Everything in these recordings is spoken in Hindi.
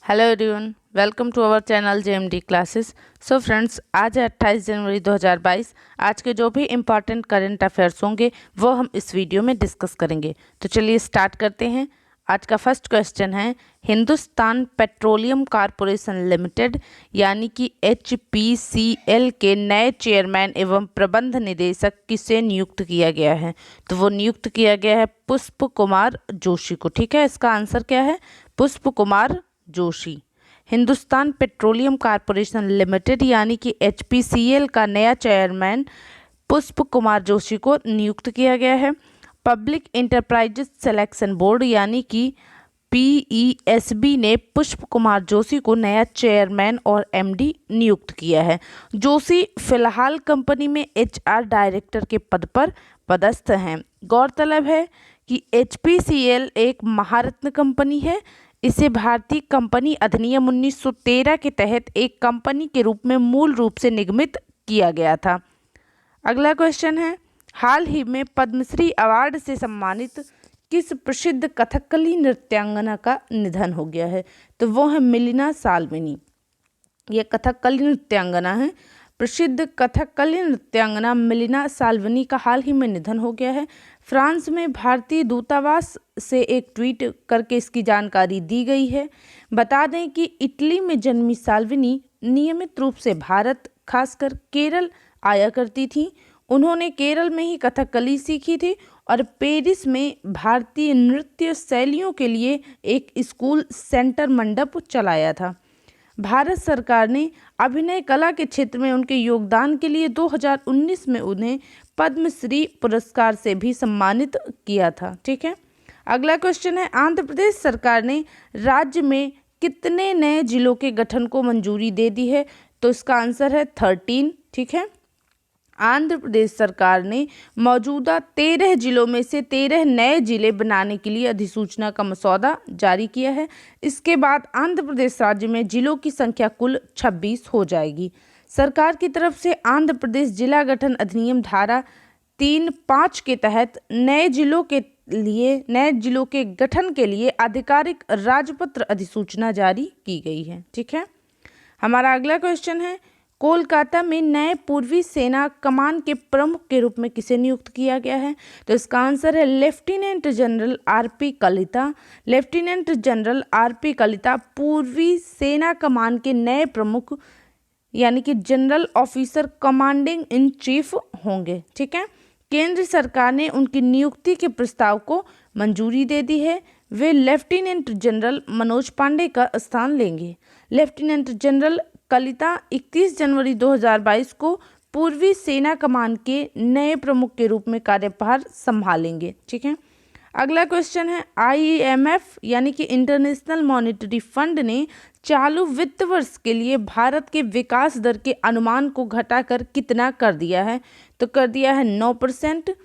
Hello everyone, welcome to our channel JMD classes. So friends, आज है 28 जनवरी 2022। आज के जो भी इम्पॉर्टेंट करंट अफेयर्स होंगे वो हम इस वीडियो में डिस्कस करेंगे। तो चलिए स्टार्ट करते हैं। आज का फर्स्ट क्वेश्चन है, हिंदुस्तान पेट्रोलियम कॉरपोरेशन लिमिटेड यानी कि HPCL के नए चेयरमैन एवं प्रबंध निदेशक किसे नियुक्त किया गया है? तो वो नियुक्त किया गया है पुष्प कुमार जोशी को। ठीक है, इसका आंसर क्या है? पुष्प Kumar Joshi. Hindustan petroleum corporation limited यानी कि HPCL का नया चेयरमैन पुष्प कुमार जोशी को नियुक्त किया गया है। पब्लिक इंटरप्राइजेज सिलेक्शन बोर्ड यानी कि PESB ने पुष्प कुमार जोशी को नया चेयरमैन और MD नियुक्त किया है। जोशी फिलहाल कंपनी में HR डायरेक्टर के पद पर पदस्थ हैं। गौरतलब है कि HPCL एक महारत्न कंपनी है। इसे भारतीय कंपनी अधिनियम 1913 के तहत एक कंपनी के रूप में मूल रूप से निगमित किया गया था। अगला क्वेश्चन है, हाल ही में पद्मश्री अवार्ड से सम्मानित किस प्रसिद्ध कथकली नृत्यांगना का निधन हो गया है? तो वो है मिलिना साल्वेनी। ये कथकली नृत्यांगना है। प्रसिद्ध कथकली नृत्यांगना मिलिना साल्वेनी का हाल ही में निधन हो गया है। फ्रांस में भारतीय दूतावास से एक ट्वीट करके इसकी जानकारी दी गई है। बता दें कि इटली में जन्मी साल्वेनी नियमित रूप से भारत, खासकर केरल आया करती थी। उन्होंने केरल में ही कथकली सीखी थी और पेरिस में भारतीय नृत्य शैलियों के लिए एक स्कूल सेंटर मंडप चलाया था। भारत सरकार ने अभिनय कला के क्षेत्र में उनके योगदान के लिए 2019 में उन्हें पद्मश्री पुरस्कार से भी सम्मानित किया था। ठीक है, अगला क्वेश्चन है, आंध्र प्रदेश सरकार ने राज्य में कितने नए जिलों के गठन को मंजूरी दे दी है? तो इसका आंसर है 13। ठीक है, आंध्र प्रदेश सरकार ने मौजूदा 13 जिलों में से 13 नए जिले बनाने के लिए अधिसूचना का मसौदा जारी किया है। इसके बाद आंध्र प्रदेश राज्य में जिलों की संख्या कुल 26 हो जाएगी। सरकार की तरफ से आंध्र प्रदेश जिला गठन अधिनियम धारा 3(5) के तहत नए जिलों के गठन के लिए आधिकारिक राजपत्र अधिसूचना जारी की गई है। ठीक है, हमारा अगला क्वेश्चन है, कोलकाता में नए पूर्वी सेना कमान के प्रमुख के रूप में किसे नियुक्त किया गया है? तो इसका आंसर है lieutenant general RP Kalita. Lieutenant general RP Kalita पूर्वी सेना कमान के नए प्रमुख यानी कि general officer commanding in chief होंगे। ठीक है, केंद्र सरकार ने उनकी नियुक्ति के प्रस्ताव को मंजूरी दे दी है। वे लेफ्टिनेंट जनरल मनोज पांडे का स्थान लेंगे। लेफ्टिनेंट जनरल कलिता 31 जनवरी 2022 को पूर्वी सेना कमान के नए प्रमुख के रूप में कार्यभार संभालेंगे। ठीक है, अगला क्वेश्चन है, IMF यानी कि इंटरनेशनल मॉनेटरी फंड ने चालू वित्त वर्ष के लिए भारत के विकास दर के अनुमान को घटाकर कितना कर दिया है? तो कर दिया है 9%।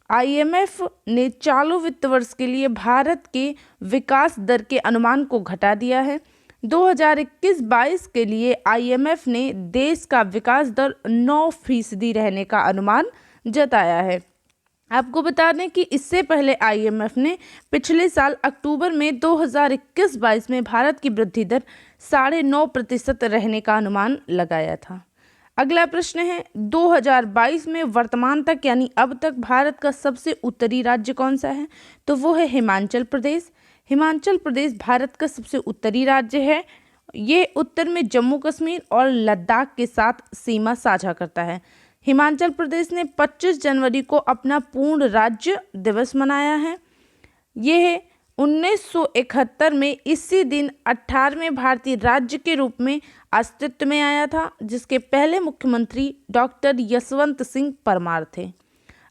IMF ने चालू वित्त वर्ष के लिए भारत के विकास दर के अनुमान को घटा दिया है। 2021-22 के लिए IMF ने देश का विकास दर 9% रहने का अनुमान जताया है। आपको बता दें कि इससे पहले IMF ने पिछले साल अक्टूबर में 2021-22 में भारत की वृद्धि दर 9.5% रहने का अनुमान लगाया था। अगला प्रश्न है, 2022 में वर्तमान तक यानी अब तक भारत का सबसे उत्तरी राज्य कौन सा है? तो वो है हिमाचल प्रदेश। हिमाचल प्रदेश भारत का सबसे उत्तरी राज्य है। ये उत्तर में जम्मू कश्मीर और लद्दाख के साथ सीमा साझा करता है। हिमाचल प्रदेश ने 25 जनवरी को अपना पूर्ण राज्य दिवस मनाया है। यह 1971 में इसी दिन 18वें भारतीय राज्य के रूप में अस्तित्व में आया था, जिसके पहले मुख्यमंत्री डॉक्टर यशवंत सिंह परमार थे।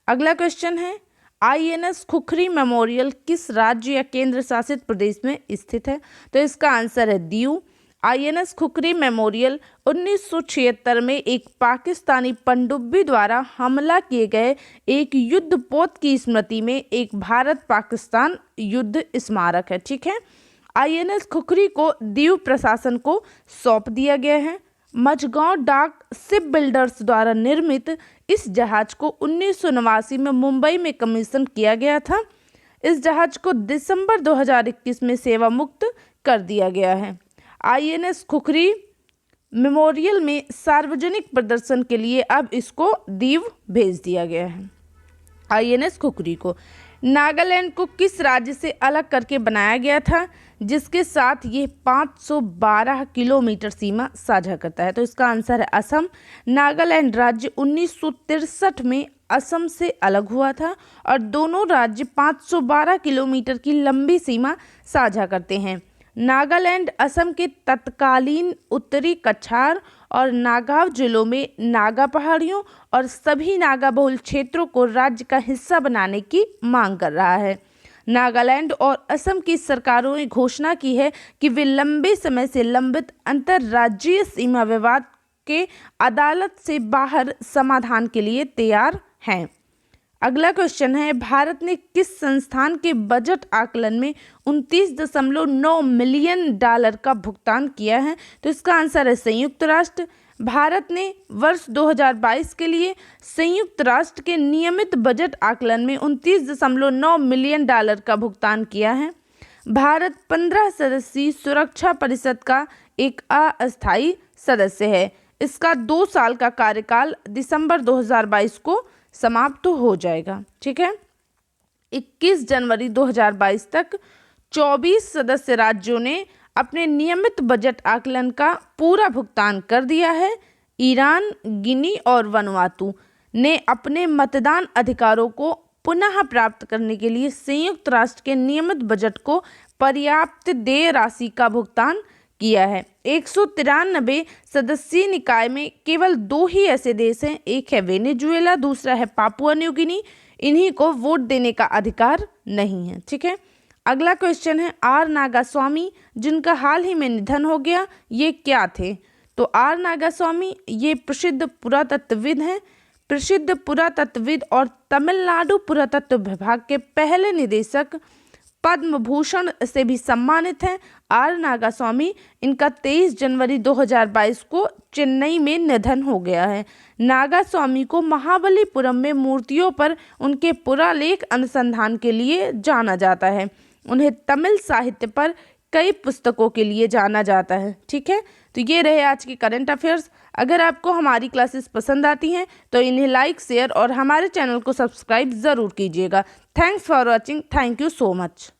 अगला क्वेश्चन है, INS खुखरी मेमोरियल किस राज्य या केंद्र शासित प्रदेश में स्थित है? तो इसका आंसर है दीव। INS खुखरी मेमोरियल 1976 में एक पाकिस्तानी पनडुब्बी द्वारा हमला किए गए एक युद्धपोत की स्मृति में एक भारत पाकिस्तान युद्ध स्मारक है। ठीक है, INS खुखरी को दीव प्रशासन को सौंप दिया गया है। मझगांव डाक शिप बिल्डर्स द्वारा निर्मित इस जहाज को 1989 में मुंबई में कमीशन किया गया था। इस जहाज को दिसंबर 2021 में सेवा मुक्त कर दिया गया है। INS खुखरी मेमोरियल में सार्वजनिक प्रदर्शन के लिए अब इसको दीव भेज दिया गया है। INS खुखरी को नागालैंड को किस राज्य से अलग करके बनाया गया था जिसके साथ ये 512 किलोमीटर सीमा साझा करता है? तो इसका आंसर है असम। नागालैंड राज्य 1963 में असम से अलग हुआ था और दोनों राज्य 512 किलोमीटर की लंबी सीमा साझा करते हैं। नागालैंड असम के तत्कालीन उत्तरी कछार और नागाव जिलों में नागा पहाड़ियों और सभी नागा बहुल क्षेत्रों को राज्य का हिस्सा बनाने की मांग कर रहा है। नागालैंड और असम की सरकारों ने घोषणा की है कि वे लंबे समय से लंबित अंतर्राज्यीय सीमा विवाद के अदालत से बाहर समाधान के लिए तैयार हैं। अगला क्वेश्चन है, भारत ने किस संस्थान के बजट आकलन में 29.9 मिलियन डॉलर का भुगतान किया है? तो इसका आंसर है संयुक्त राष्ट्र। भारत ने वर्ष 2022 के लिए संयुक्त राष्ट्र के नियमित बजट आकलन में 29.9 मिलियन डॉलर का भुगतान किया है। भारत 15 सदस्यीय सुरक्षा परिषद का एक अस्थायी सदस्य है। इसका 2 साल का कार्यकाल दिसंबर 2022 को समाप्त हो जाएगा। ठीक है, 21 जनवरी 2022 तक 24 सदस्य राज्यों ने अपने नियमित बजट आकलन का पूरा भुगतान कर दिया है। ईरान, गिनी और वनुआतू ने अपने मतदान अधिकारों को पुनः प्राप्त करने के लिए संयुक्त राष्ट्र के नियमित बजट को पर्याप्त देय राशि का भुगतान किया है। 193 सदस्यीय निकाय में केवल 2 ही ऐसे देश हैं, एक है वेनेजुएला, दूसरा है पापुआ न्यू गिनी। इन्हीं को वोट देने का अधिकार नहीं है। ठीक है, अगला क्वेश्चन है, आर नागास्वामी जिनका हाल ही में निधन हो गया, ये क्या थे? तो आर नागास्वामी ये प्रसिद्ध पुरातत्वविद हैं। प्रसिद्ध पुरातत्वविद और तमिलनाडु पुरातत्व विभाग के पहले निदेशक, पद्म भूषण से भी सम्मानित हैं। आर नागास्वामी, इनका 23 जनवरी 2022 को चेन्नई में निधन हो गया है। नागास्वामी को महाबलीपुरम में मूर्तियों पर उनके पुरालेख अनुसंधान के लिए जाना जाता है। उन्हें तमिल साहित्य पर कई पुस्तकों के लिए जाना जाता है। ठीक है, तो ये रहे आज के करंट अफेयर्स। अगर आपको हमारी क्लासेस पसंद आती हैं तो इन्हें लाइक, शेयर और हमारे चैनल को सब्सक्राइब ज़रूर कीजिएगा। Thanks for watching. Thank you so much.